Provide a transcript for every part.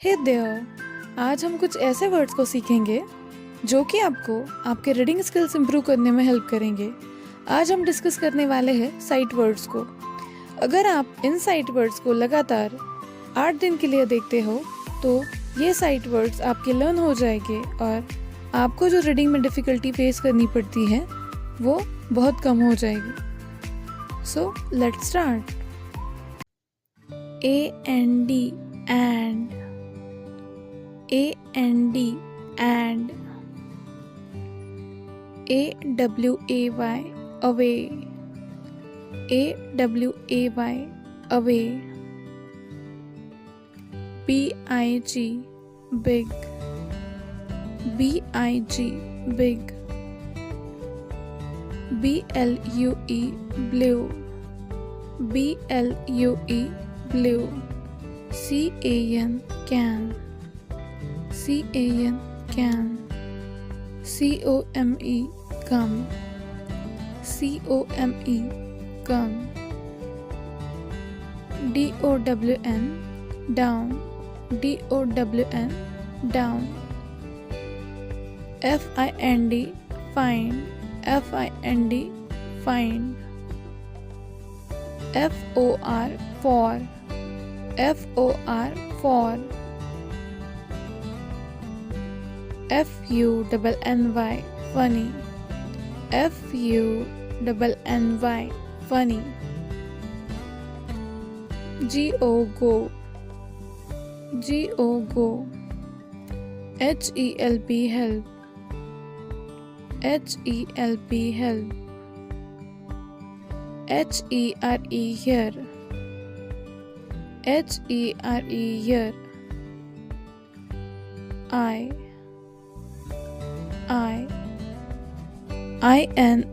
हे there, आज हम कुछ ऐसे वर्ड्स को सीखेंगे जो कि आपको आपके रीडिंग स्किल्स इंप्रूव करने में हेल्प करेंगे। आज हम डिस्कस करने वाले हैं साइट वर्ड्स को। अगर आप इन साइट वर्ड्स को लगातार 8 दिन के लिए देखते हो तो ये साइट वर्ड्स आपके लर्न हो जाएंगे और आपको जो रीडिंग में डिफ़िकल्टी फेस करनी पड़ती है वो बहुत कम हो जाएगी। So let's start. AND and AND and AWAY away, AWAY away, BIG big, BIG big, BLUE blue, BLUE blue, CAN can, CAN can, COME come, COME come, DOWN down, DOWN down, FIND find, FIND find, FOR for, FOR for, FUNNY funny, FUNNY funny, GO go, GO go, HELP help, HELP help, HERE here, HERE here, IN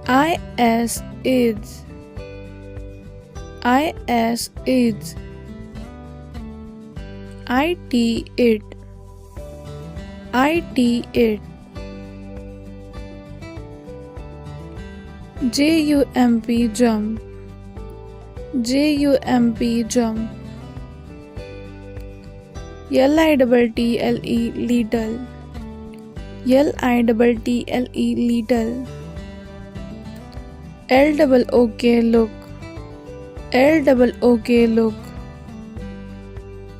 IS is, IS is, IT it, IT it, JUMP jump, JUMP jump, LITTLE little, LITTLE little, LOOK look, LOOK look,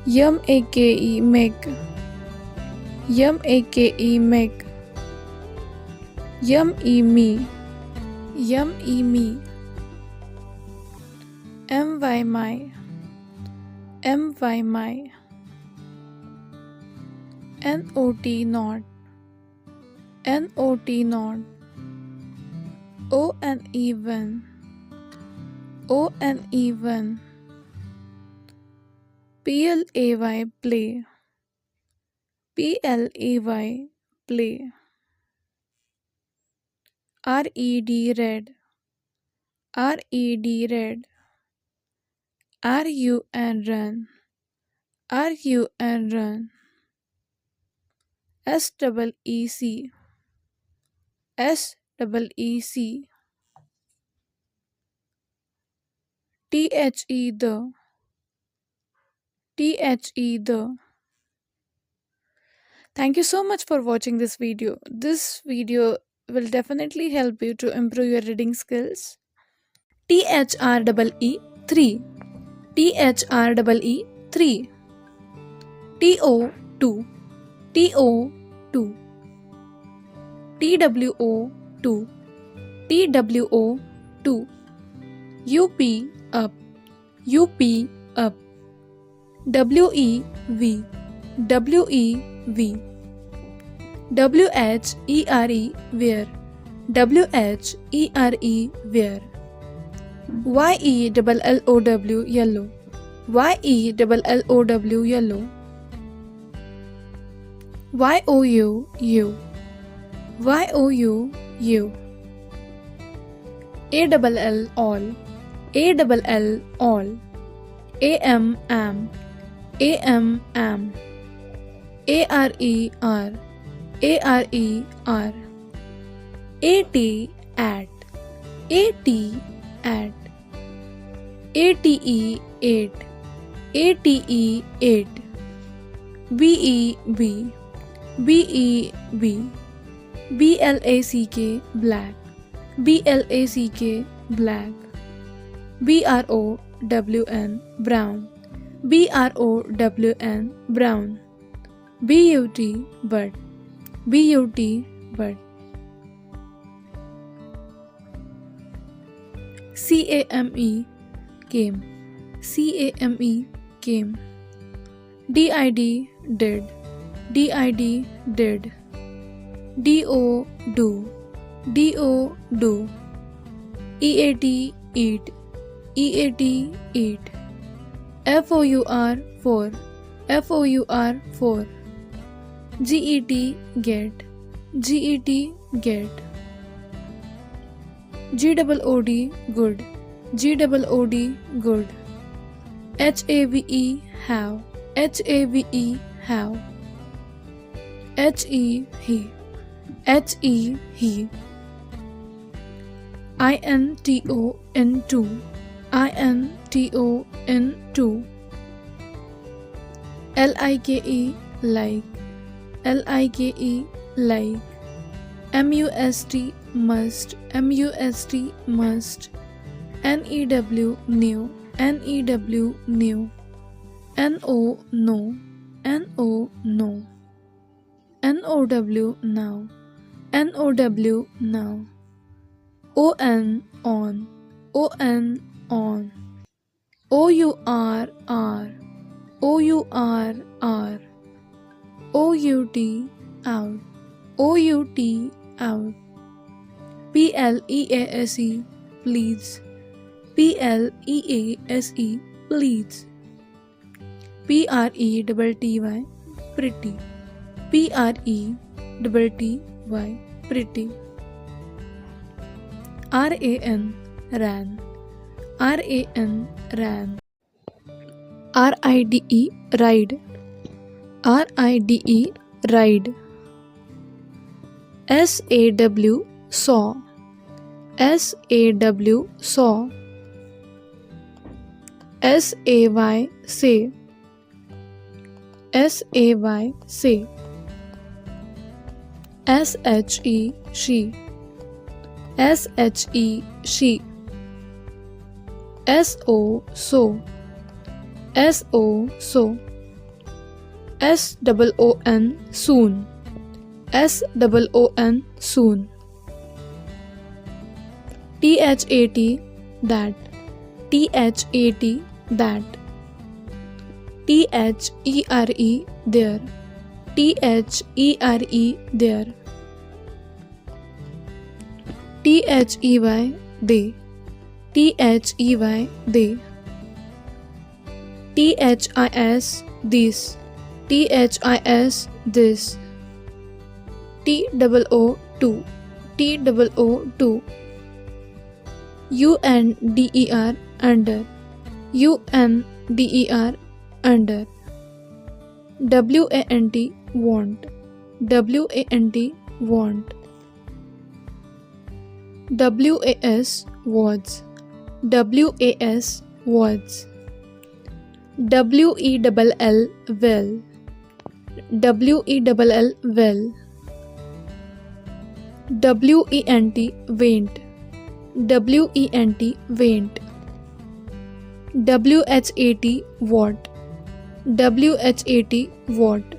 MAKE make, MAKE make, ME me, ME me, MY my, MY my, NOT not, NOT not, ON even, ON even, PLAY play, PLAY play, RED red, RED red, RUN run, RUN run, SEEC, SEEC, THE the, THE the. Thank you so much for watching this video. This video will definitely help you to improve your reading skills. THREE 3, THREE 3, TO 2, TO 2, TWO 2, TWO 2, UP up, UP up, WEV, WEV, WHERE where, WHERE where, YELLOW yellow, YELLOW yellow, YOU you, YOU you, ALL all, ALL all, AM am, AM am, ARER, ARER, AT at, AT at. ATE 8, ATE 8. BEB, BEB. BLACK black, BLACK black. BROWN brown, BROWN brown. BUT bud, BUT bud. CAME came, CAME came. DID did, DID did. DO do, DO do. EAT eat, EAT eat. FOUR for, FOUR for. GET get, GET get. GOOD good, GOOD good. HAVE have, HAVE have. HE he, HE he. INTO into, INTO into. LIKE like, LIKE like. MUST must, MUST must. NEW new, NEW new. NO no, NO no. NOW now, NOW now. ON on, ON on. OUR R, OUR R. OUT out, OUT out. PLEASE please, PLEASE please. PRETTY pretty, PRETTY pretty. RAN ran, RAN ran. RIDE ride, RIDE ride. SAW saw, SAW saw. SAY say, SAY say. SHE she, SHE she. SO so, SO so. SOON soon, SOON soon. THAT that, THAT that. THERE there, THERE there. THEY they, THEY they. THIS this, THIS this. TOO two, TOO two. UNDER under, UNDER under. WANT want, WANT want. WAS was, WAS was. WELL well, WELL well. WENT went, WENT went. WHAT what, WHAT what.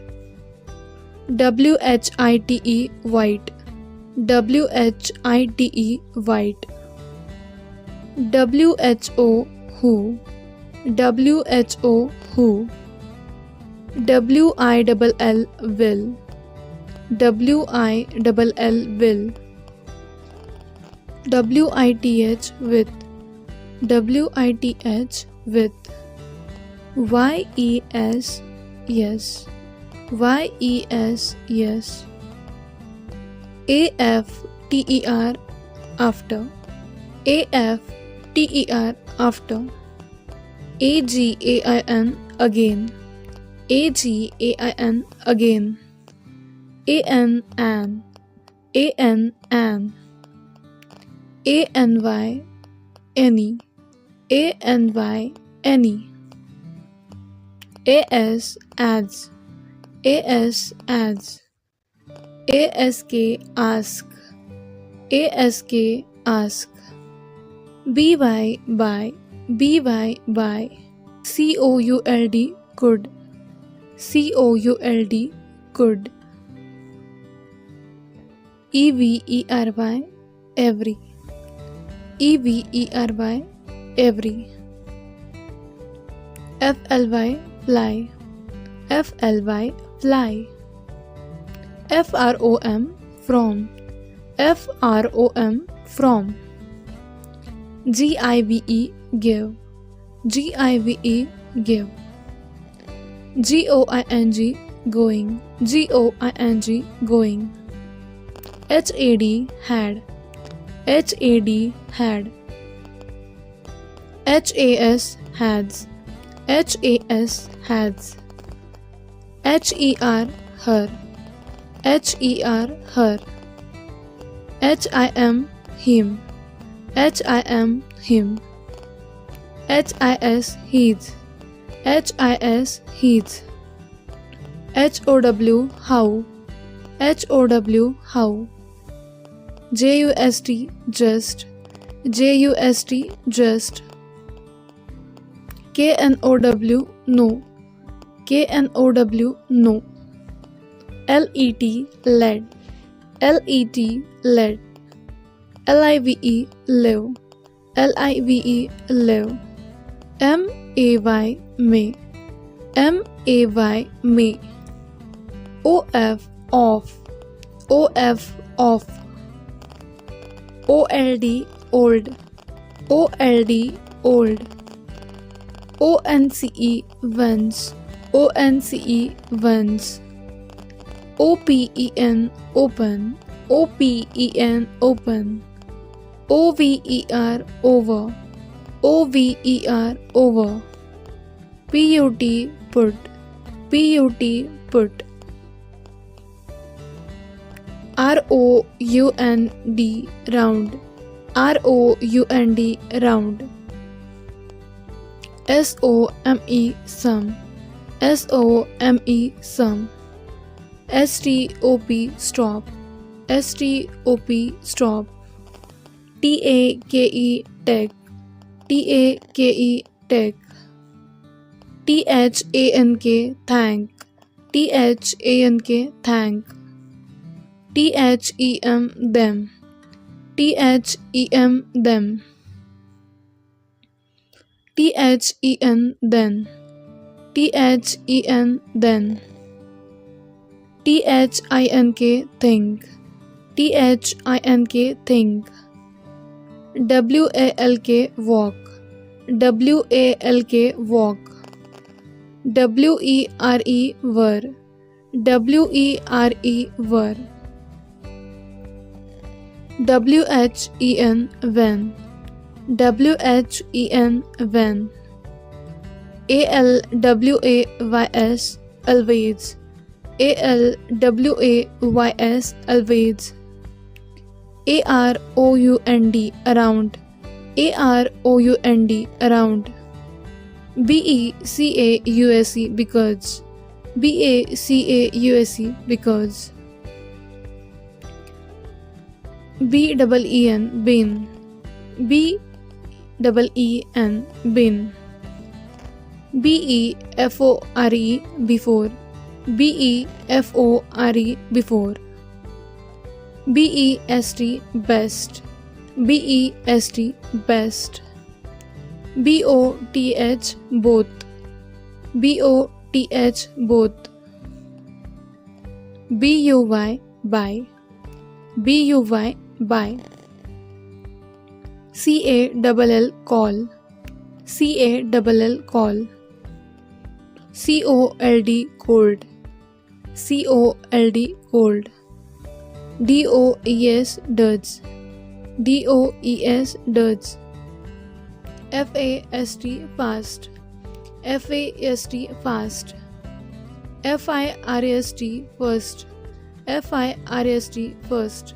WHITE white, WHITE white. WHO who, WHO who. WILL will, WILL will. WITH with, WITH with. YES yes, YES yes. AFTER after, AFTER after. AGAIN again, AGAIN again. ANN, ANN. ANY, any, any, any. As adds, adds. Ask ask, ask. By by, by. Could, could. Could. Every, every. Every. Every. Fly, fly. Fly, fly. From, from. From. Give, give. Give. Going, going. Going. Had, had. Has, hads. Hads. Her, her. Her. Him. Him. His. His. How. How. Just, just. Just. No. No. Let, led. Led. Live, live. Live. May, may. May. Off, off. Old, old. Old. Once, once. Once. Open, open. Open. Over, over. Over. Put. Put. Round, round. Round. Some, some. Some. Stop, stop. Stop. Take, take. Take. Thank, thank. Thank. Them. Them. Then. Then. Think. Think. Walk. Walk. Were. Were. When. When. When. Always. Always. Always. Always. Around. Around. Around. Because. Because. Because. Because. Ben. Bin. Ben. Bin. Before. Before. Before. Best. Best. Best. Both. Both. Both. Buy. Buy. Buy. Call. Call. Call. Cold. Cold. DOES. Does. Does. FAST. Fast. FAST. Fast. FIRST. First. FIRST. First.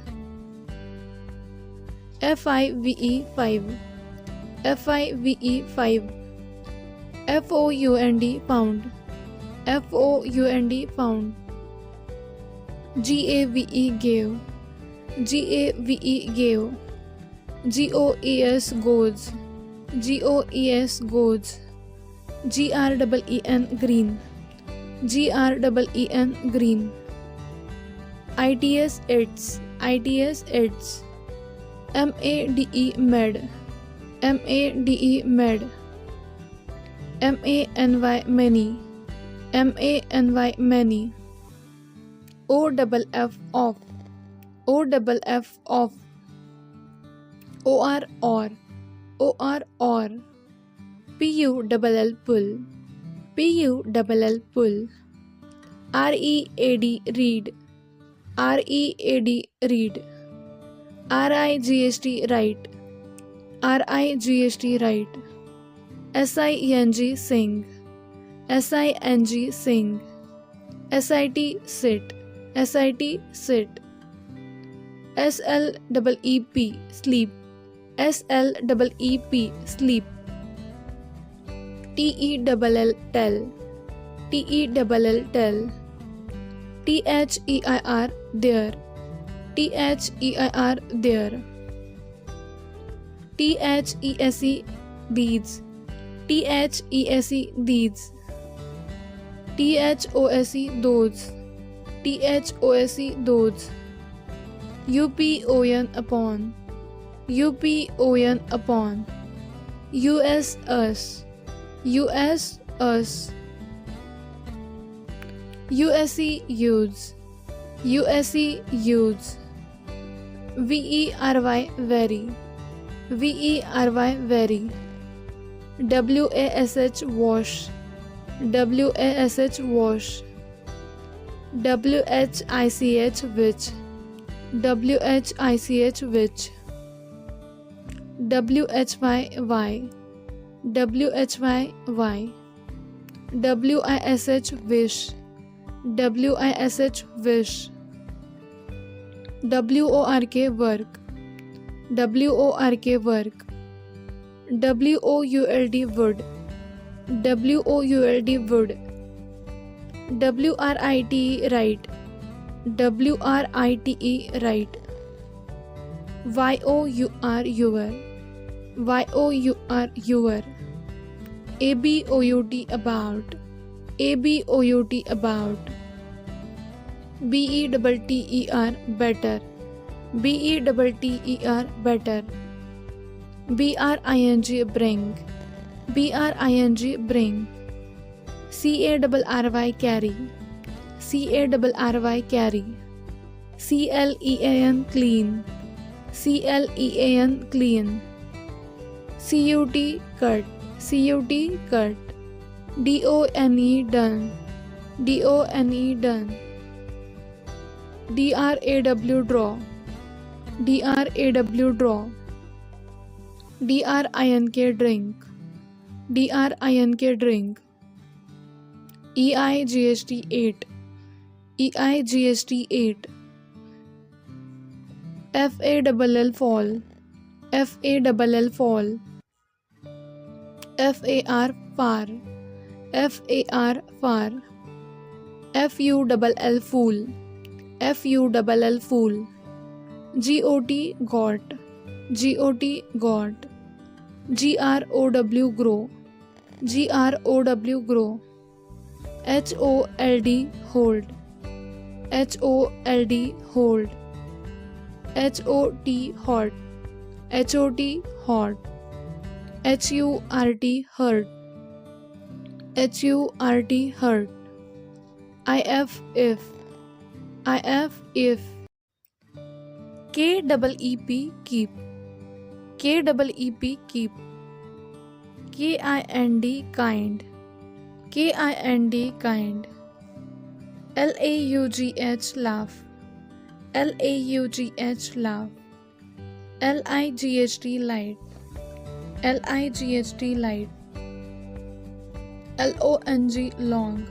FIVE. 5. FIVE 5, FOUND pound, FOUND pound, GAVE gave, GAVE gave, GOES goes, GOES goes, GREEN green, GREEN green, ITS its, ITS its, MADE med, MADE med, MANY many, MANY many, OFF off, OFF off, OR or, PULL pull, PULL pull, READ read, READ read, RIGST write, RIGST write, SING sing, SING sing, SIT sit, SIT sit, SLEEP sleep, SLEEP sleep, TELL tell, TELL tell, THEIR there, THEIR there, THESE these, THESE these, THOSE those, THOSE those, UPON upon, UPON upon, US us, US us, USE use, USE use, VERY very, VERY very, WASH wash, WASH wash, WHICH which, WHICH which, WHY why, WHY why, WISH wish, WISH wish, WORK work, WORK work, WOULD wood, WOULD wood, WRITE right, WRITE right, YOUR your, YOUR your, ABOUT about, ABOUT about, BETTER better, BETTER better, BRING bring, BRING bring, CARRY carry, CARRY carry, CLEAN clean, CLEAN clean, CUT cut, CUT cut, DONE done, DONE done, DRAW draw, DRAW draw, DRINK drink, DRINK drink, EIGST 8, EIGST 8, FALL fall, FALL fall, FAR far, FAR far, FULL fool, FULL fool, GOT got, GOT got, GROW grow, GROW grow, HOLD hold, HOLD hold, HOT hot, HOT hot, HURT hurt, HURT hurt, IF if, IF if, KEEP keep, KEEP keep, KIND kind, KIND kind, LAUGH laugh, LAUGH laugh, LIGHT light, LIGHT light, LONG long,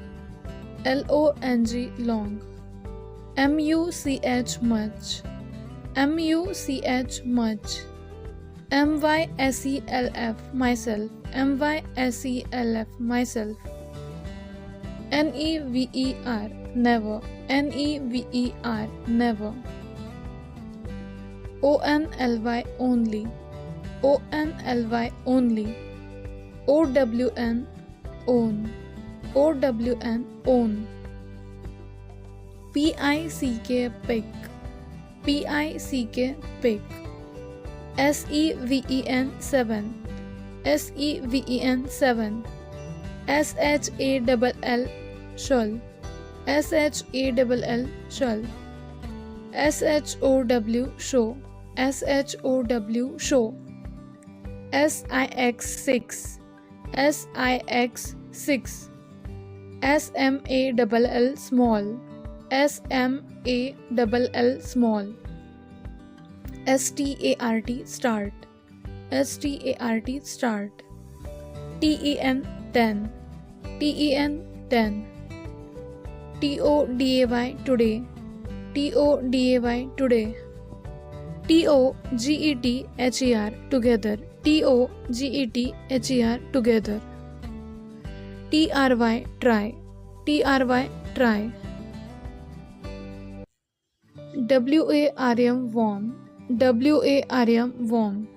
LONG long, MUCH much, MUCH much, myself, myself. myself, myself. never, never. never, never. only, only. only, only. own, own. own, own. pick, pick. pick, pick. seven, seven. seven, seven. shall, shall. shall, shall. show, show. show. six, six. six, six. small, small. small, small. start, start. start, start. ten, ten. ten. today, today. today, today. together, together. together, together. try, try. try. warm, warm. warm.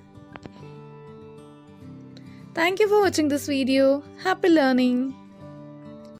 Thank you for watching this video. Happy learning.